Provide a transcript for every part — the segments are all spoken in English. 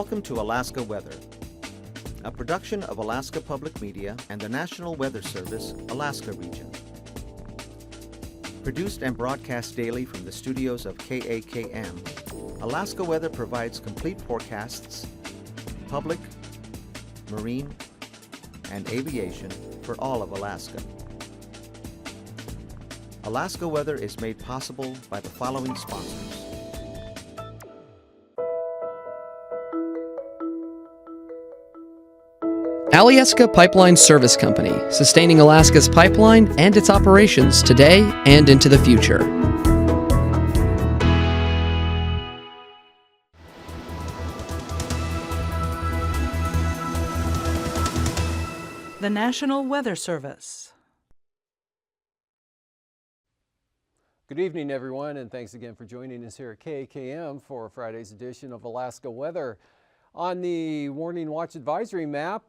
Welcome to Alaska Weather, a production of Alaska Public Media and the National Weather Service, Alaska Region. Produced and broadcast daily from the studios of KAKM, Alaska Weather provides complete forecasts, public, marine, and aviation for all of Alaska. Alaska Weather is made possible by the following sponsors. Alyeska Pipeline Service Company, sustaining Alaska's pipeline and its operations today and into the future. The National Weather Service. Good evening, everyone, and thanks again for joining us here at KAKM for Friday's edition of Alaska Weather. On the warning watch advisory map,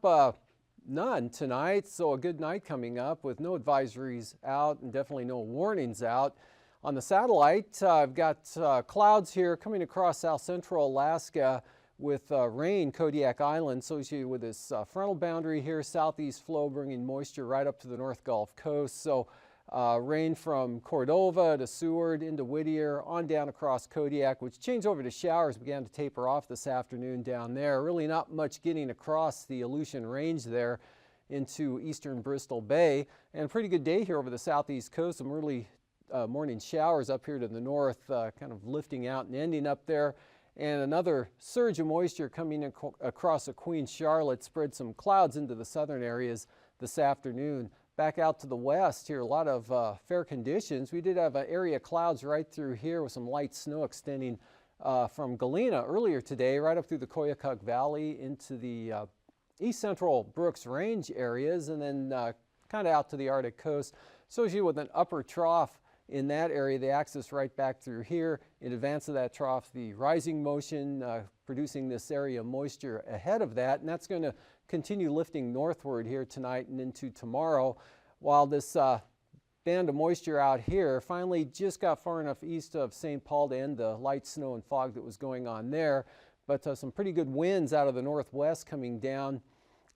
none tonight, so a good night coming up with no advisories out and definitely no warnings out. On the satellite, I've got clouds here coming across south central Alaska with rain, Kodiak Island, associated with this frontal boundary here, southeast flow bringing moisture right up to the North Gulf Coast. So rain from Cordova to Seward into Whittier on down across Kodiak, which changed over to showers, began to taper off this afternoon down there. Really not much getting across the Aleutian Range there into eastern Bristol Bay. And a pretty good day here over the southeast coast. Some early morning showers up here to the north, kind of lifting out and ending up there. And another surge of moisture coming across the Queen Charlotte spread some clouds into the southern areas this afternoon. Back out to the west here, a lot of fair conditions. We did have an area of clouds right through here with some light snow extending from Galena earlier today, right up through the Koyukuk Valley into the east central Brooks Range areas, and then kind of out to the Arctic coast, associated with an upper trough in that area. The axis right back through here. In advance of that trough, the rising motion producing this area of moisture ahead of that, and that's going to continue lifting northward here tonight and into tomorrow, while this band of moisture out here finally just got far enough east of St. Paul to end the light snow and fog that was going on there. But some pretty good winds out of the northwest coming down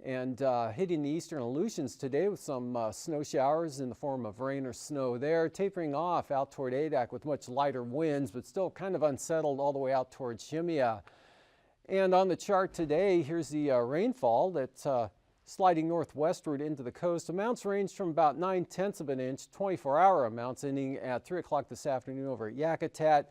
and hitting the eastern Aleutians today with some snow showers in the form of rain or snow there, tapering off out toward Adak with much lighter winds, but still kind of unsettled all the way out toward Shemya. And on the chart today, here's the rainfall that's sliding northwestward into the coast. Amounts range from about 9/10 of an inch, 24-hour amounts ending at 3 o'clock this afternoon over at Yakutat,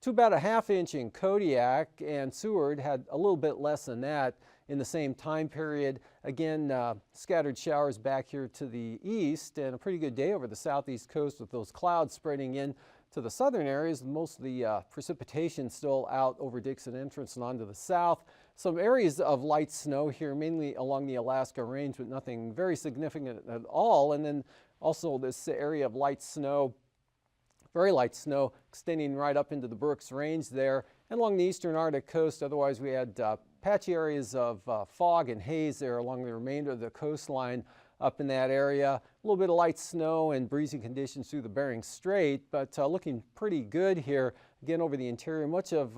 to about a ½ inch in Kodiak, and Seward had a little bit less than that in the same time period. Again, scattered showers back here to the east, and a pretty good day over the southeast coast with those clouds spreading in to the southern areas. Most of the precipitation still out over Dixon Entrance and onto the south. Some areas of light snow here, mainly along the Alaska Range, but nothing very significant at all. And then also this area of light snow, very light snow, extending right up into the Brooks Range there and along the eastern Arctic coast. Otherwise, we had patchy areas of fog and haze there along the remainder of the coastline up in that area. A little bit of light snow and breezy conditions through the Bering Strait, but looking pretty good here. Again, over the interior, much of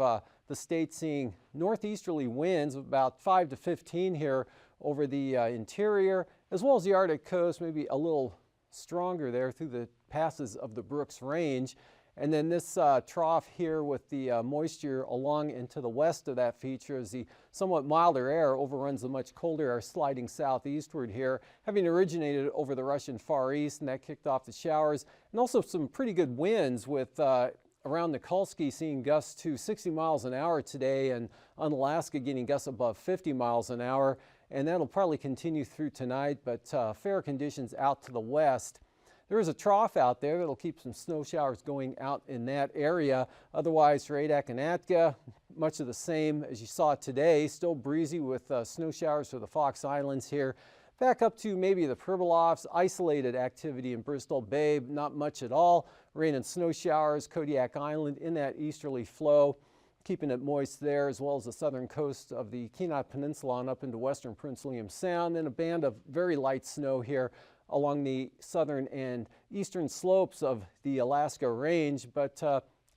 the state seeing northeasterly winds of about 5 to 15 here over the interior, as well as the Arctic coast, maybe a little stronger there through the passes of the Brooks Range. And then this trough here with the moisture along and to the west of that feature as the somewhat milder air overruns the much colder air sliding southeastward here, having originated over the Russian Far East, and that kicked off the showers. And also some pretty good winds with around Nikolsky seeing gusts to 60 miles an hour today, and Unalaska getting gusts above 50 miles an hour. And that'll probably continue through tonight, but fair conditions out to the west. There is a trough out there that'll keep some snow showers going out in that area. Otherwise, for Adak and Atka, much of the same as you saw today. Still breezy with snow showers for the Fox Islands here. Back up to maybe the Pribilofs, isolated activity in Bristol Bay, not much at all. Rain and snow showers, Kodiak Island in that easterly flow, keeping it moist there, as well as the southern coast of the Kenai Peninsula and up into western Prince William Sound. Then a band of very light snow here along the southern and eastern slopes of the Alaska Range, but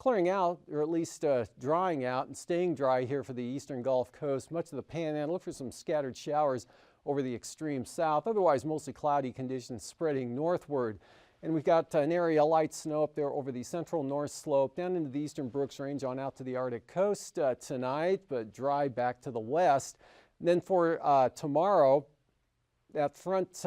clearing out, or at least drying out and staying dry here for the eastern Gulf Coast. Much of the Panhandle, look for some scattered showers over the extreme south. Otherwise, mostly cloudy conditions spreading northward. And we've got an area of light snow up there over the central north slope down into the eastern Brooks Range on out to the Arctic coast tonight, but dry back to the west. And then for tomorrow, that front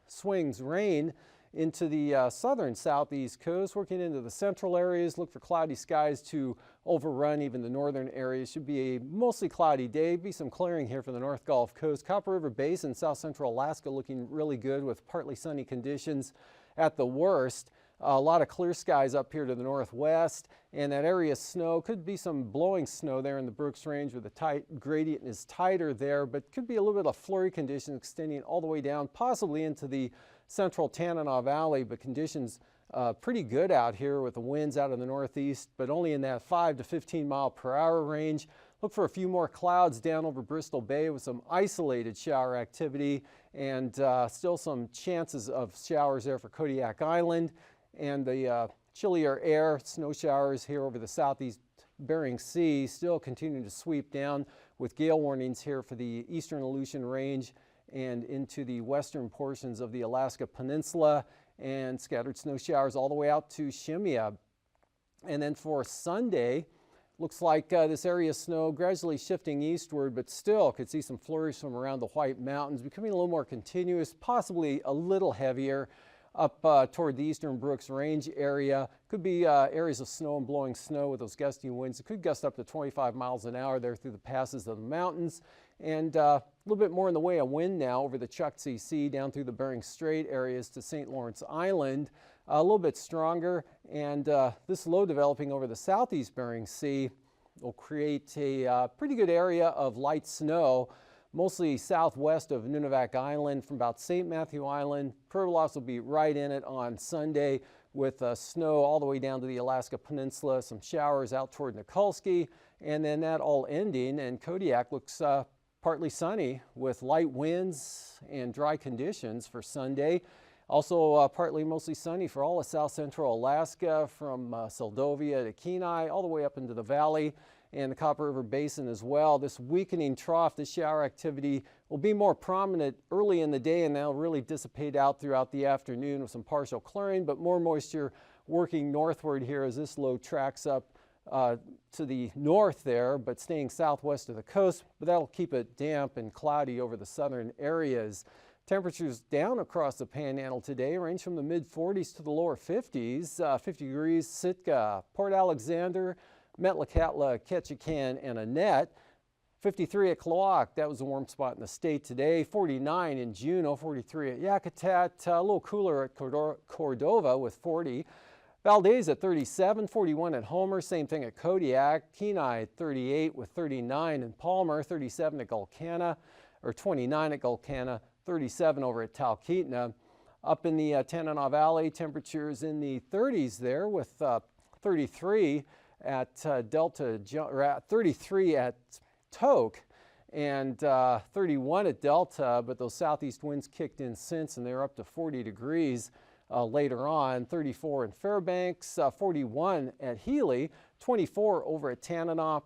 swings rain into the southern southeast coast, working into the central areas. Look for cloudy skies to overrun even the northern areas. Should be a mostly cloudy day. Be some clearing here for the North Gulf Coast. Copper River Basin, south central Alaska looking really good with partly sunny conditions at the worst. A lot of clear skies up here to the northwest, and that area of snow, could be some blowing snow there in the Brooks Range where the gradient is tighter there, but could be a little bit of flurry conditions extending all the way down, possibly into the central Tanana Valley, but conditions pretty good out here with the winds out of the northeast, but only in that 5 to 15 mile per hour range. Look for a few more clouds down over Bristol Bay with some isolated shower activity, and still some chances of showers there for Kodiak Island. And the chillier air, snow showers here over the southeast Bering Sea still continuing to sweep down with gale warnings here for the eastern Aleutian Range and into the western portions of the Alaska Peninsula, and scattered snow showers all the way out to Shemya. And then for Sunday, looks like this area of snow gradually shifting eastward, but still could see some flurries from around the White Mountains, becoming a little more continuous, possibly a little heavier up toward the eastern Brooks Range area. Could be areas of snow and blowing snow with those gusty winds. It could gust up to 25 miles an hour there through the passes of the mountains. And a little bit more in the way of wind now over the Chukchi Sea down through the Bering Strait areas to St. Lawrence Island. A little bit stronger, and this low developing over the southeast Bering Sea will create a pretty good area of light snow, mostly southwest of Nunivak Island from about St. Matthew Island. Pribilofs will be right in it on Sunday with snow all the way down to the Alaska Peninsula, some showers out toward Nikolsky, and then that all ending, and Kodiak looks partly sunny with light winds and dry conditions for Sunday. Also partly mostly sunny for all of south central Alaska from Seldovia to Kenai all the way up into the valley and the Copper River Basin as well. This weakening trough, this shower activity will be more prominent early in the day, and that'll really dissipate out throughout the afternoon with some partial clearing, but more moisture working northward here as this low tracks up to the north there, but staying southwest of the coast, but that'll keep it damp and cloudy over the southern areas. Temperatures down across the Panhandle today range from the mid-40s to the lower 50s. 50 degrees Sitka, Port Alexander, Metlakatla, Ketchikan, and Annette. 53 at Klawock, that was a warm spot in the state today. 49 in Juneau, 43 at Yakutat, a little cooler at Cordova with 40. Valdez at 37, 41 at Homer, same thing at Kodiak. Kenai at 38 with 39 in Palmer, 37 at Gulkana, or 29 at Gulkana, 37 over at Talkeetna. Up in the Tanana Valley, temperatures in the 30s there with 33 at Delta, 33 at Tok, and 31 at Delta, but those southeast winds kicked in since, and they're up to 40 degrees later on. 34 in Fairbanks, 41 at Healy, 24 over at Tanana,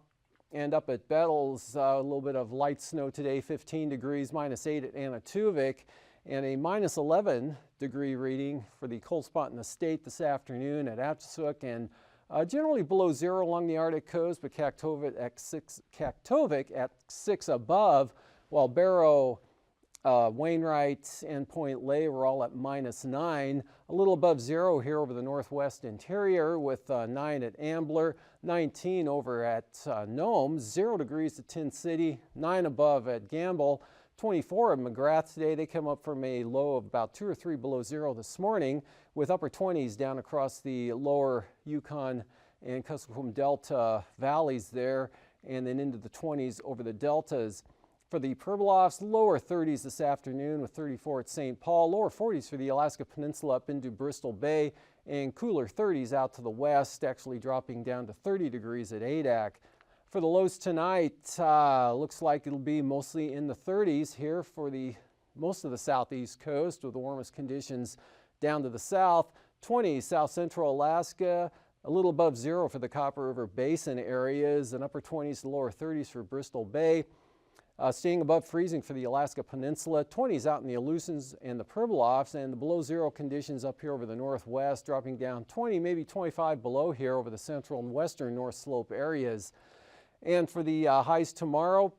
and up at Bettles, a little bit of light snow today, 15 degrees, -8 at Anatuvik, and a -11 degree reading for the cold spot in the state this afternoon at Atchison, and generally below zero along the Arctic coast, but Kaktovik at 6 above, while Barrow, Wainwright, and Point Lay were all at -9. A little above zero here over the northwest interior with 9 at Ambler, 19 over at Nome, 0 degrees at Tin City, 9 above at Gamble, 24 at McGrath today. They come up from a low of about 2 or 3 below zero this morning with upper 20s down across the lower Yukon and Kuskokwim Delta valleys there, and then into the 20s over the deltas. For the Pribilofs, lower 30s this afternoon with 34 at St. Paul, lower 40s for the Alaska Peninsula up into Bristol Bay, and cooler 30s out to the west, actually dropping down to 30 degrees at Adak. For the lows tonight, looks like it'll be mostly in the 30s here for most of the southeast coast with the warmest conditions down to the south. 20s south central Alaska, a little above zero for the Copper River Basin areas, and upper 20s to lower 30s for Bristol Bay. Staying above freezing for the Alaska Peninsula, 20s out in the Aleutians and the Pribilofs, and the below zero conditions up here over the northwest, dropping down 20, maybe 25 below here over the central and western North Slope areas. And for the highs tomorrow,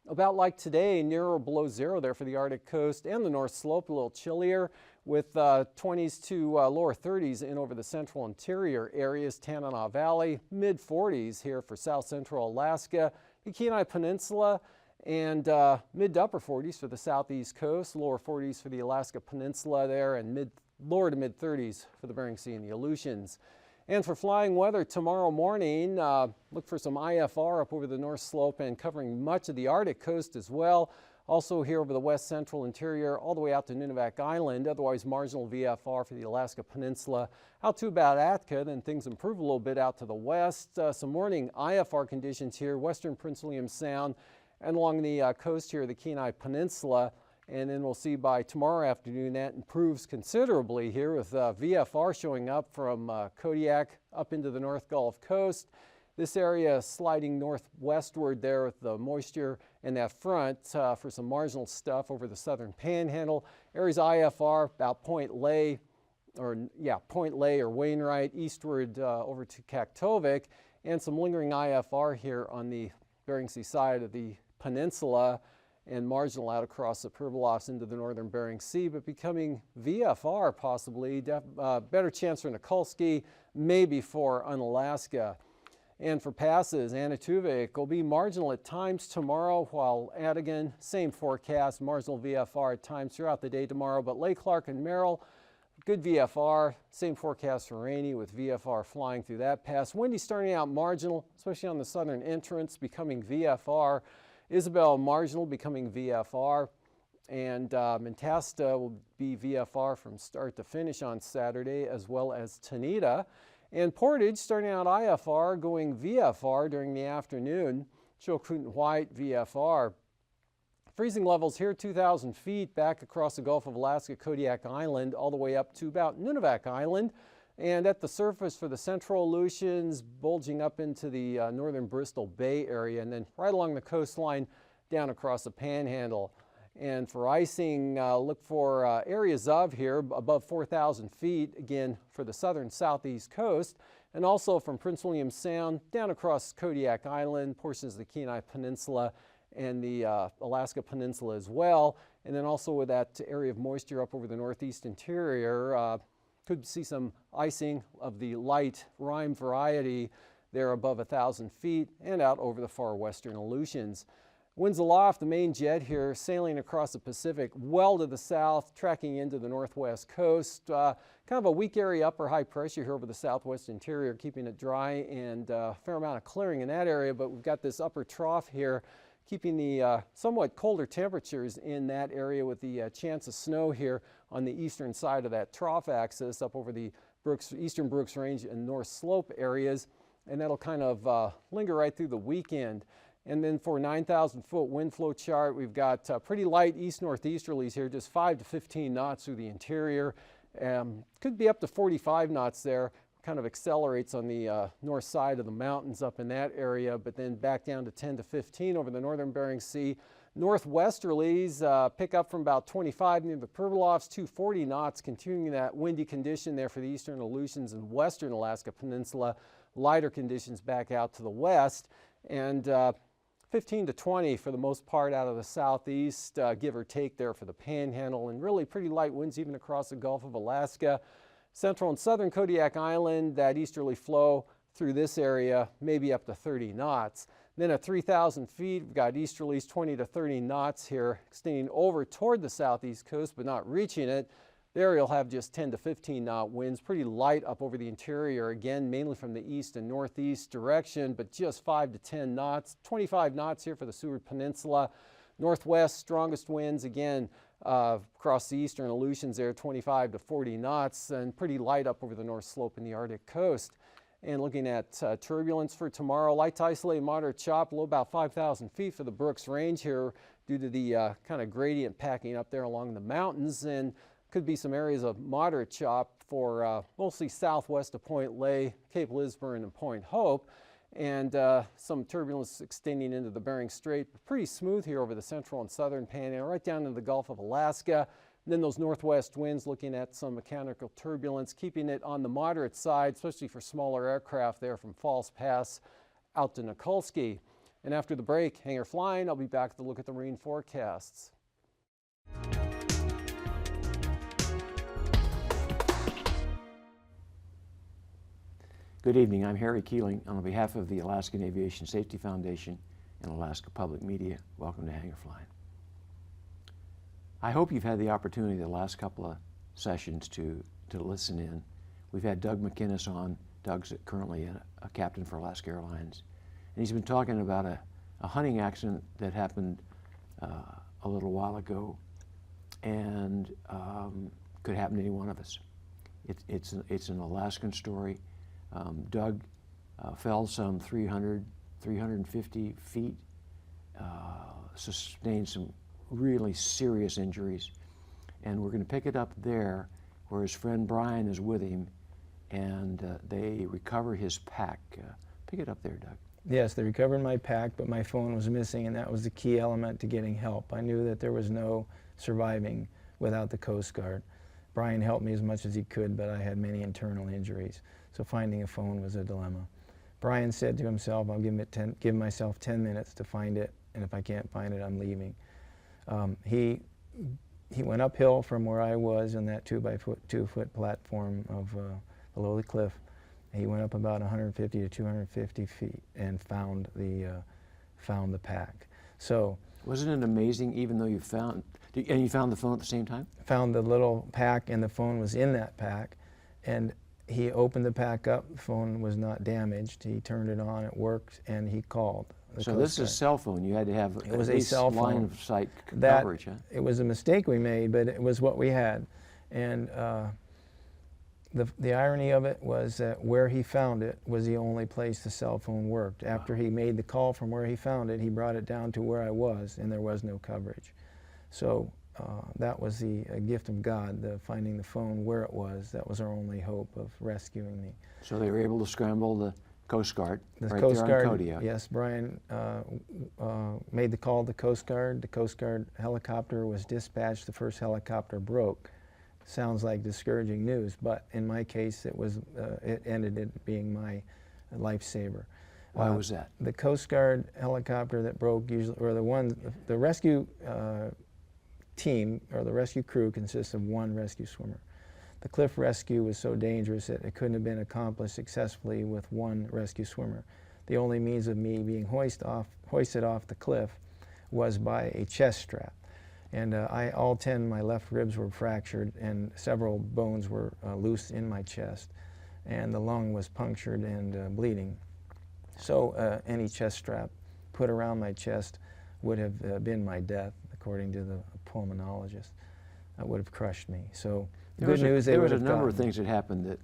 about like today, near or below zero there for the Arctic coast and the North Slope, a little chillier with 20s to lower 30s in over the central interior areas, Tanana Valley, mid 40s here for south central Alaska, the Kenai Peninsula, and mid to upper 40s for the southeast coast, lower 40s for the Alaska Peninsula there, and lower to mid 30s for the Bering Sea and the Aleutians. And for flying weather tomorrow morning, look for some IFR up over the North Slope and covering much of the Arctic coast as well. Also here over the west central interior all the way out to Nunivak Island, otherwise marginal VFR for the Alaska Peninsula. Out to about Atka, then things improve a little bit out to the west. Some morning IFR conditions here, western Prince William Sound and along the coast here, the Kenai Peninsula. And then we'll see by tomorrow afternoon that improves considerably here with VFR showing up from Kodiak up into the North Gulf Coast. This area sliding northwestward there with the moisture in that front for some marginal stuff over the southern panhandle. Areas IFR about Point Lay or Wainwright eastward over to Kaktovik, and some lingering IFR here on the Bering Sea side of the peninsula and marginal out across the Pribilofs into the northern Bering Sea, but becoming VFR possibly, better chance for Nikolsky, maybe for Unalaska. And for passes, Anaktuvik will be marginal at times tomorrow, while Adigan, same forecast, marginal VFR at times throughout the day tomorrow, but Lake Clark and Merrill, good VFR, same forecast for Rainy with VFR flying through that pass. Windy starting out marginal, especially on the southern entrance, becoming VFR. Isabel marginal, becoming VFR, and Mentasta will be VFR from start to finish on Saturday, as well as Tanita. And Portage starting out IFR, going VFR during the afternoon. Chilkoot and White VFR. Freezing levels here 2,000 feet back across the Gulf of Alaska, Kodiak Island, all the way up to about Nunivak Island. And at the surface for the central Aleutians, bulging up into the northern Bristol Bay area, and then right along the coastline down across the Panhandle. And for icing, look for areas of here above 4,000 feet, again for the southern southeast coast, and also from Prince William Sound down across Kodiak Island, portions of the Kenai Peninsula, and the Alaska Peninsula as well. And then also with that area of moisture up over the northeast interior, could see some icing of the light rime variety there above 1,000 feet and out over the far western Aleutians. Winds aloft, the main jet here sailing across the Pacific well to the south, tracking into the northwest coast. Kind of a weak area upper high pressure here over the southwest interior, keeping it dry, and a fair amount of clearing in that area, but we've got this upper trough here keeping the somewhat colder temperatures in that area with the chance of snow here on the eastern side of that trough axis up over the eastern Brooks Range and North Slope areas, and that'll kind of linger right through the weekend. And then for 9,000 foot wind flow chart, we've got pretty light east-northeasterlies here, just 5 to 15 knots through the interior. Could be up to 45 knots there. Kind of accelerates on the north side of the mountains up in that area, but then back down to 10 to 15 over the northern Bering Sea. Northwesterlies pick up from about 25 near the Pribilofs, 240 knots, continuing that windy condition there for the eastern Aleutians and western Alaska Peninsula. Lighter conditions back out to the west, and 15 to 20 for the most part out of the southeast, give or take there for the Panhandle, and really pretty light winds even across the Gulf of Alaska. Central and southern Kodiak Island, that easterly flow through this area, maybe up to 30 knots. Then at 3,000 feet, we've got easterlies 20 to 30 knots here, extending over toward the southeast coast, but not reaching it. There you'll have just 10 to 15 knot winds, pretty light up over the interior, again, mainly from the east and northeast direction, but just 5 to 10 knots, 25 knots here for the Seward Peninsula. Northwest, strongest winds, again, across the eastern Aleutians there, 25 to 40 knots, and pretty light up over the North Slope in the Arctic coast. And looking at turbulence for tomorrow, light to isolated moderate chop, low about 5,000 feet for the Brooks Range here due to the kind of gradient packing up there along the mountains, and Could be some areas of moderate chop for mostly southwest of Point Lay, Cape Lisburn, and Point Hope, and some turbulence extending into the Bering Strait. Pretty smooth here over the central and southern Panhandle, right down into the Gulf of Alaska. And then those northwest winds looking at some mechanical turbulence, keeping it on the moderate side, especially for smaller aircraft there from Falls Pass out to Nikolsky. And after the break, hangar flying, I'll be back to look at the marine forecasts. Good evening. I'm Harry Keeling. On behalf of the Alaskan Aviation Safety Foundation and Alaska Public Media, welcome to Hangar Flying. I hope you've had the opportunity the last couple of sessions to listen in. We've had Doug McInnes on. Doug's currently a captain for Alaska Airlines. And he's been talking about a hunting accident that happened a little while ago and could happen to any one of us. It's an Alaskan story. Doug fell some 350 feet, sustained some really serious injuries, and we're going to pick it up there where his friend Brian is with him, and they recover his pack. Pick it up there, Doug. Yes, they recovered my pack, but my phone was missing, and that was the key element to getting help. I knew that there was no surviving without the Coast Guard. Brian helped me as much as he could, but I had many internal injuries, so finding a phone was a dilemma. Brian said to himself, I'll give myself 10 minutes to find it, and if I can't find it, I'm leaving. He went uphill from where I was in that 2-foot platform of below the cliff. He went up about 150 to 250 feet and found the pack. So wasn't it amazing? Even though you found the phone at the same time? Found the little pack, and the phone was in that pack, and he opened the pack up. The phone was not damaged. He turned it on, it worked, and he called. So this is a cell phone. You had to have it was a cell phone. Line of sight coverage, huh? It was a mistake we made, but it was what we had. And the irony of it was that where he found it was the only place the cell phone worked. After he made the call from where he found it, he brought it down to where I was, and there was no coverage. So that was the gift of God, finding the phone where it was. That was our only hope of rescuing me. So they were able to scramble the Coast Guard right Coast there Guard, on Kodiak. Yes, Brian made the call to the Coast Guard. The Coast Guard helicopter was dispatched. The first helicopter broke. Sounds like discouraging news, but in my case, it ended up being my lifesaver. Why was that? The Coast Guard helicopter that broke, usually, or the rescue team or the rescue crew consists of one rescue swimmer. The cliff rescue was so dangerous that it couldn't have been accomplished successfully with one rescue swimmer. The only means of me being hoisted off the cliff was by a chest strap. And all 10 of my left ribs were fractured, and several bones were loose in my chest, and the lung was punctured and bleeding. So any chest strap put around my chest would have been my death, according to the pulmonologist. That would have crushed me. So good news, there was a number of things that happened that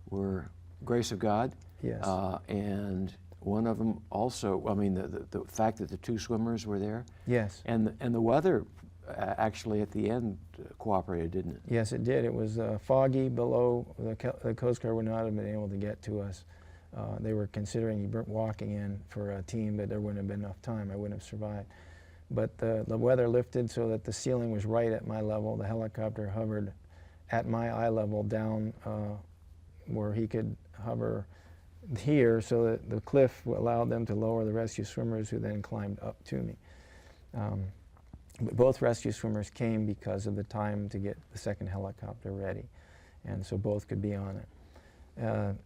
were grace of God. Yes. And one of them also, I mean, the fact that the two swimmers were there. Yes. And the weather actually at the end cooperated, didn't it? Yes, it did. It was foggy below. The Coast Guard would not have been able to get to us. They were considering walking in for a team, but there wouldn't have been enough time. I wouldn't have survived. But the weather lifted so that the ceiling was right at my level. The helicopter hovered at my eye level down where he could hover here, so that the cliff allowed them to lower the rescue swimmers, who then climbed up to me. But both rescue swimmers came because of the time to get the second helicopter ready, and so both could be on it.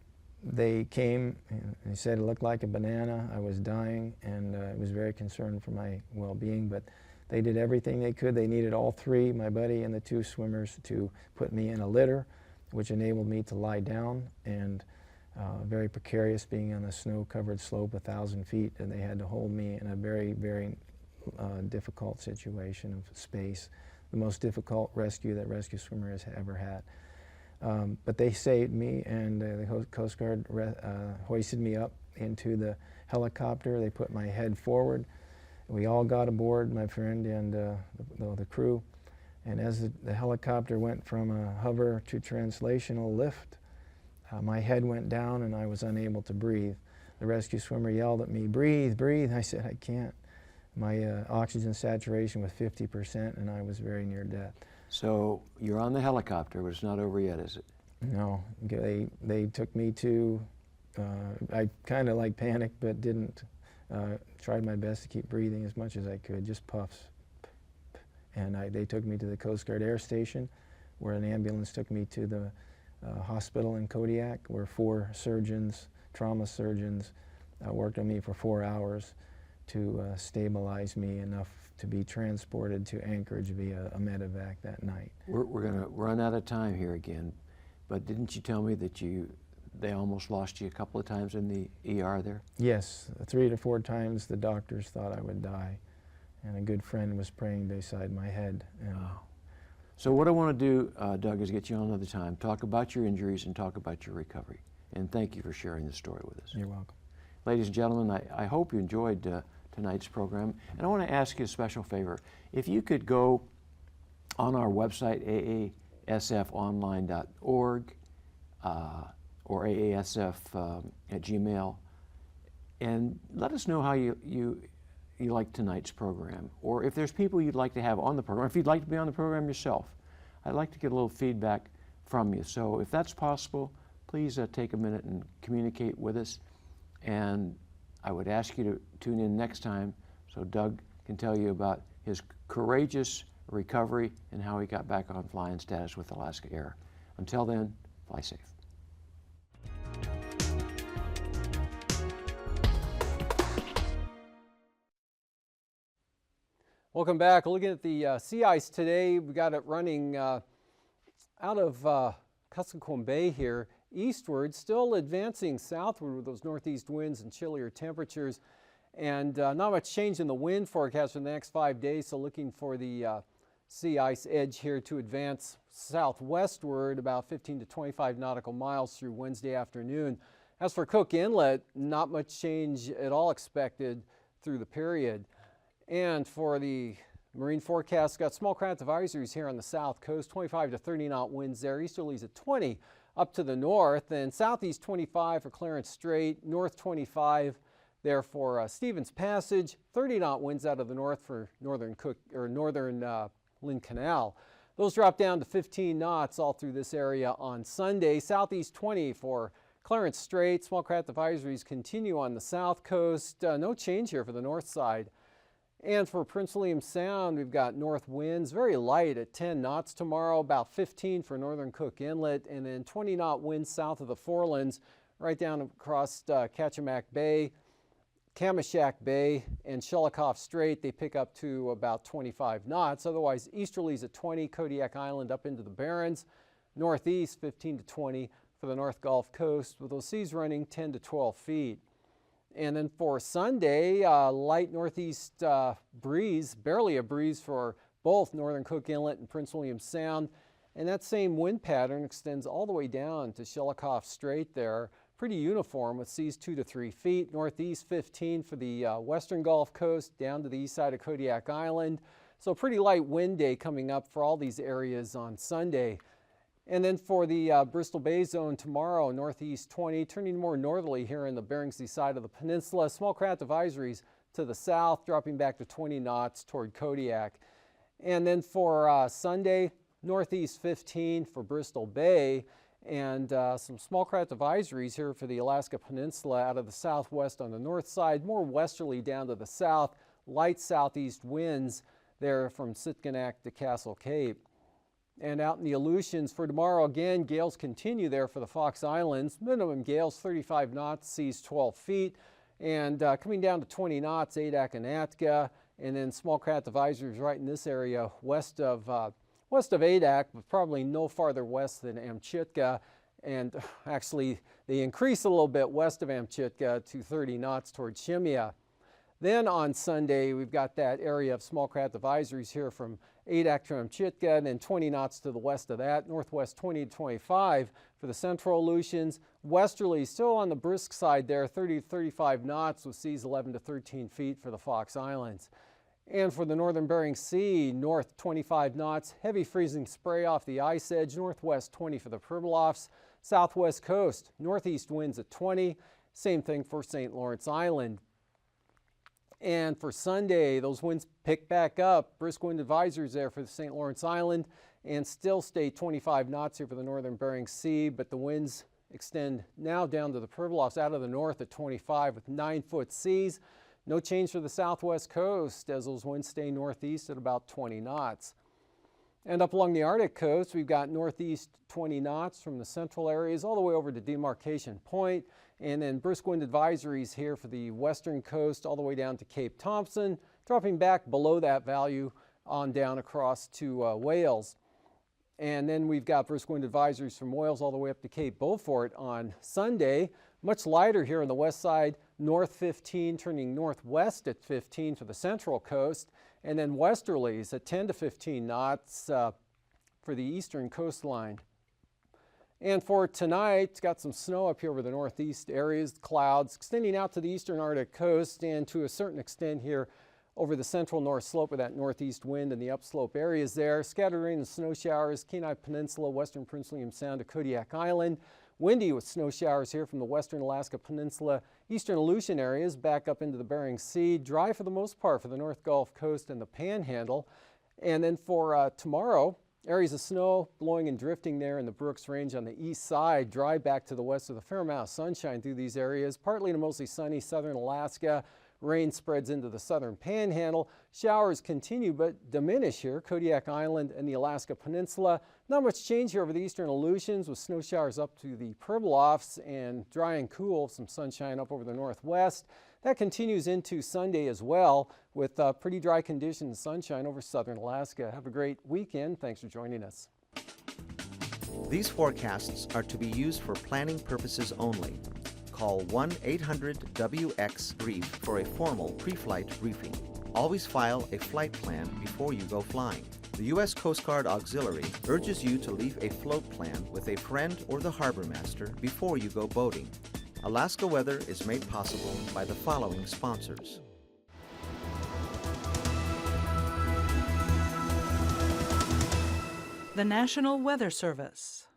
They came, and they said it looked like a banana. I was dying, and I was very concerned for my well-being, but they did everything they could. They needed all three, my buddy and the two swimmers, to put me in a litter, which enabled me to lie down, and very precarious being on a snow-covered slope 1,000 feet, and they had to hold me in a very, very difficult situation of space, the most difficult rescue that rescue swimmer has ever had. But they saved me, and the Coast Guard hoisted me up into the helicopter. They put my head forward. We all got aboard, my friend and the crew, And as the helicopter went from a hover to translational lift, my head went down and I was unable to breathe. The rescue swimmer yelled at me, "Breathe, breathe." I said, "I can't." My oxygen saturation was 50% and I was very near death. So you're on the helicopter, but it's not over yet, is it? No, they took me to, I kind of like panicked but didn't, tried my best to keep breathing as much as I could, just puffs. And they took me to the Coast Guard Air Station, where an ambulance took me to the hospital in Kodiak, where 4 surgeons, trauma surgeons, worked on me for 4 hours to stabilize me enough to be transported to Anchorage via a medevac that night. We're going to run out of time here again, but didn't you tell me that they almost lost you a couple of times in the ER there? Yes, 3 to 4 times the doctors thought I would die, and a good friend was praying beside my head. And wow. So what I want to do, Doug, is get you on another time, talk about your injuries and talk about your recovery. And thank you for sharing this story with us. You're welcome. Ladies and gentlemen, I hope you enjoyed tonight's program. And I want to ask you a special favor. If you could go on our website, aasfonline.org or aasf@gmail, and let us know how you like tonight's program, or if there's people you'd like to have on the program, if you'd like to be on the program yourself. I'd like to get a little feedback from you. So if that's possible, please take a minute and communicate with us. And I would ask you to tune in next time so Doug can tell you about his courageous recovery and how he got back on flying status with Alaska Air. Until then, fly safe. Welcome back. Looking at the sea ice today, we got it running out of Kuskokwim Bay here eastward, still advancing southward with those northeast winds and chillier temperatures, and not much change in the wind forecast for the next 5 days. So looking for the sea ice edge here to advance southwestward about 15 to 25 nautical miles through Wednesday afternoon. As for Cook Inlet, not much change at all expected through the period. And for the marine forecast, got small craft advisories here on the south coast, 25 to 30 knot winds there, easterlies at 20 up to the north, and southeast 25 for Clarence Strait, north 25 there for Stevens Passage, 30 knot winds out of the north for northern Lynn Canal. Those drop down to 15 knots all through this area on Sunday. Southeast 20 for Clarence Strait. Small craft advisories continue on the south coast. No change here for the north side. And for Prince William Sound, we've got north winds, very light at 10 knots tomorrow, about 15 for northern Cook Inlet, and then 20 knot winds south of the Forelands, right down across Kachemak Bay, Kamishak Bay, and Shelikof Strait. They pick up to about 25 knots. Otherwise, easterlies at 20, Kodiak Island up into the Barrens, northeast 15 to 20 for the North Gulf Coast, with those seas running 10 to 12 feet. And then for Sunday, light northeast breeze, barely a breeze for both northern Cook Inlet and Prince William Sound. And that same wind pattern extends all the way down to Shelikof Strait there. Pretty uniform with seas 2 to 3 feet. Northeast 15 for the western Gulf Coast down to the east side of Kodiak Island. So pretty light wind day coming up for all these areas on Sunday. And then for the Bristol Bay zone tomorrow, northeast 20, turning more northerly here in the Bering Sea side of the peninsula. Small craft advisories to the south, dropping back to 20 knots toward Kodiak. And then for Sunday, northeast 15 for Bristol Bay, and some small craft advisories here for the Alaska Peninsula out of the southwest on the north side, more westerly down to the south, light southeast winds there from Sitkinak to Castle Cape. And out in the Aleutians for tomorrow, again, gales continue there for the Fox Islands. Minimum gales 35 knots, seas 12 feet. And coming down to 20 knots, Adak and Atka. And then small craft advisories right in this area west of Adak, but probably no farther west than Amchitka. And actually, they increase a little bit west of Amchitka to 30 knots towards Shemya. Then on Sunday, we've got that area of small craft advisories here from Adak to Amchitka, and then 20 knots to the west of that, northwest 20 to 25 for the central Aleutians. Westerly, still on the brisk side there, 30 to 35 knots with seas 11 to 13 feet for the Fox Islands. And for the northern Bering Sea, north 25 knots, heavy freezing spray off the ice edge, northwest 20 for the Pribilofs, southwest coast, northeast winds at 20, same thing for St. Lawrence Island. And for Sunday, those winds pick back up, brisk wind advisories there for the St. Lawrence Island, and still stay 25 knots here for the northern Bering Sea, but the winds extend now down to the Pribilofs out of the north at 25 with 9-foot seas. No change for the southwest coast as those winds stay northeast at about 20 knots. And up along the Arctic coast, we've got northeast 20 knots from the central areas all the way over to Demarcation Point, and then brisk wind advisories here for the western coast all the way down to Cape Thompson, dropping back below that value on down across to Wales. And then we've got brisk wind advisories from Wales all the way up to Cape Beaufort on Sunday. Much lighter here on the west side, north 15 turning northwest at 15 for the central coast, and then westerlies at 10 to 15 knots for the eastern coastline. And for tonight, it's got some snow up here over the northeast areas, clouds extending out to the eastern Arctic coast and to a certain extent here over the central north slope of that northeast wind and the upslope areas there. Scattered rain and snow showers, Kenai Peninsula, western Prince William Sound to Kodiak Island. Windy with snow showers here from the western Alaska Peninsula, eastern Aleutian areas back up into the Bering Sea. Dry for the most part for the North Gulf Coast and the Panhandle. And then for tomorrow, areas of snow blowing and drifting there in the Brooks Range on the east side. Dry back to the west with a fair amount of sunshine through these areas. Partly to mostly sunny southern Alaska. Rain spreads into the southern Panhandle. Showers continue but diminish here, Kodiak Island and the Alaska Peninsula. Not much change here over the eastern Aleutians with snow showers up to the Pribilofs and dry and cool, some sunshine up over the northwest. That continues into Sunday as well with pretty dry conditions and sunshine over southern Alaska. Have a great weekend. Thanks for joining us. These forecasts are to be used for planning purposes only. Call 1-800-WX-BRIEF for a formal pre-flight briefing. Always file a flight plan before you go flying. The U.S. Coast Guard Auxiliary urges you to leave a float plan with a friend or the harbor master before you go boating. Alaska Weather is made possible by the following sponsors. The National Weather Service.